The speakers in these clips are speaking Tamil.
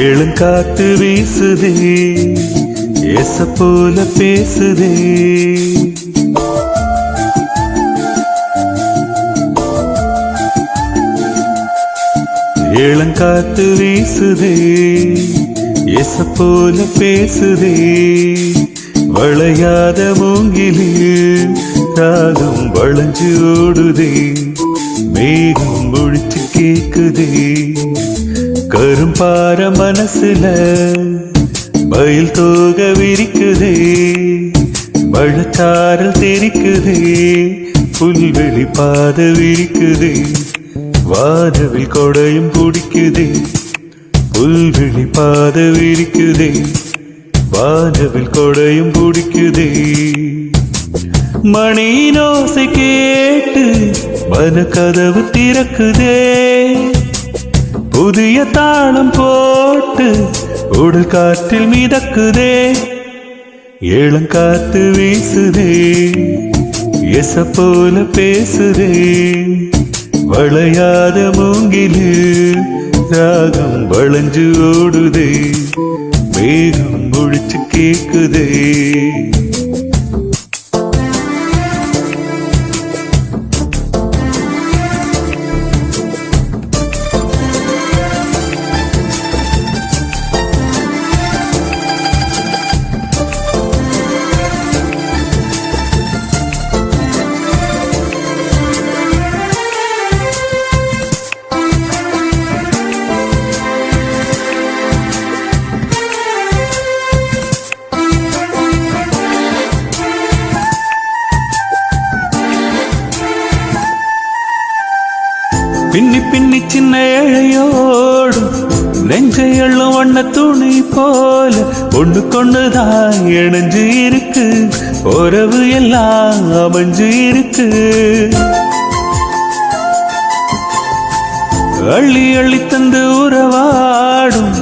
இளங்காத்து வீசுதே, ஏச போல பேசுதே. இளங்காத்து வீசுதே, ஏச போல பேசுதே. வளையாத மூங்கிலே ராகம் வளைஞ்சு ஓடுதே, மேகம் முழிச்சு கேக்குதே. கரும்பார மனசுல மயில் தோக விரிக்குதே, மழச்சாரல் தெரிக்குதே, புல்வெளி பாத விரிக்குதே. வானவில் கொடையும் பிடிக்குதே, புல்வெளி பாத விரிக்குதே, வானவில் கொடையும் பிடிக்குதே. மணி நோசை கேட்டு மன கதவு திறக்குதே, புதிய தாளம் போட்டு உடல் காற்றில் மிதக்குதே. இளங்காத்து வீசுதே, எச போல பேசுதே. வளையாத மூங்கிலே ராகம் வளைஞ்சு ஓடுதே, மேகம் முழிச்சு கேக்குதே. பின்னி பின்னி சின்ன இழையோடும் நெஞ்சை எள்ளும் வண்ண துணி போல ஒண்ணு கொண்டுதான் இணைஞ்சு இருக்கு, உறவு எல்லாம் அமைஞ்சு இருக்கு. அள்ளி அள்ளி தந்து உறவாடும்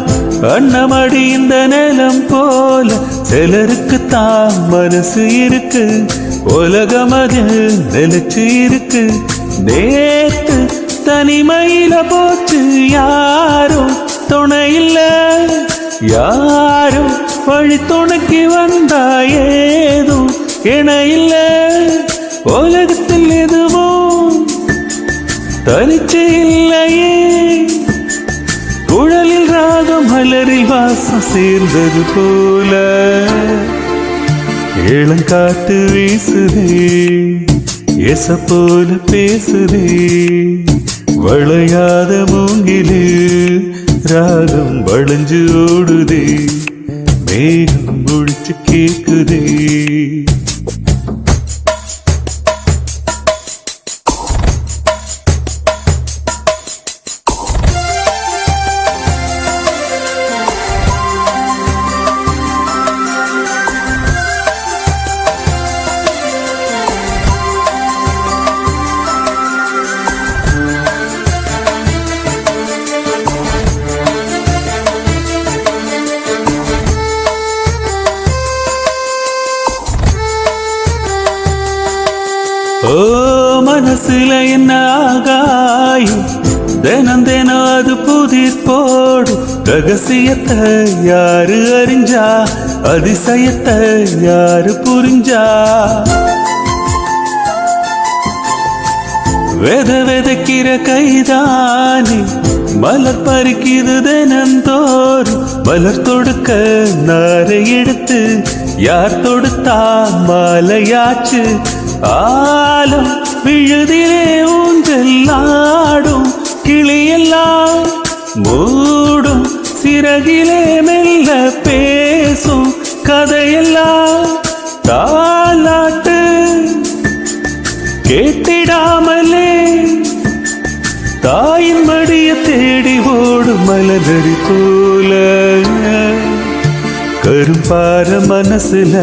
அன்னமடி இந்த நிலம் போல சிலருக்கு தான் மனசு இருக்கு, உலகம் அது நிலைச்சு இருக்கு. நேத்து தனிமையில போச்சு, யாரும் துணை இல்ல, யாரும் வழி துணைக்கு வந்தா ஏதும் இணை இல்ல. உலகத்தில் எதுவும் தனிச்சு இல்லையே, குழலில் ராகம் மலரில் வாசம் சேர்ந்தது போல. இளங்காத்து வீசுதே, எச போல பேசுதே. வளையாத மூங்கிலே ராகம் வளைஞ்சு ஓடுதே, மேகம் முழிச்சு கேக்குதே. ஓ மனசுல என்ன ஆகாயும், தினம் தினம் அது புதிர் போடும். ரகசியத்தை யாரு அறிஞ்சா, அதிசயத்தை யாரு புரிஞ்சா. விதைக்கிற கைதானி மலர் பறிக்குது தினந்தோறும். மலர் தொடுக்க நாரை எடுத்து யார் தொடுத்தா மாலையாச்சு. ஆலம் விழுதிலே ஊஞ்செல்லாடும் கிளியெல்லாம் மூடும் சிறகிலே மெல்ல பேசும் கதையெல்லாம். தாலாட்டு கேட்டிடாமலே தாயின் மடிய தேடி ஓடும் மலரடி போல. கரும்பார மனசுல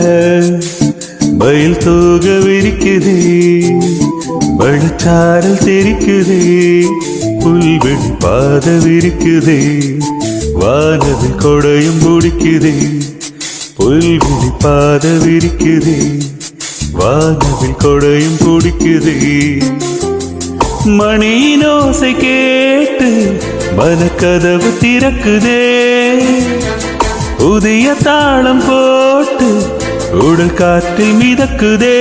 மயில் தூக விரிக்குதே, பழச்சாரல் தெரிக்குதே, புல்வெளி பாத விரிக்குதே, வானவில் கொடையும் முடிக்குதே, புல்வெளி பாத விரிக்குதே, வானவில் கொடையும் பிடிக்குதே. மணியின் ஓசை கேட்டு மனக்கதவு திறக்குதே, புதிய தாளம் போட்டு உடல் காற்றில் மிதக்குதே.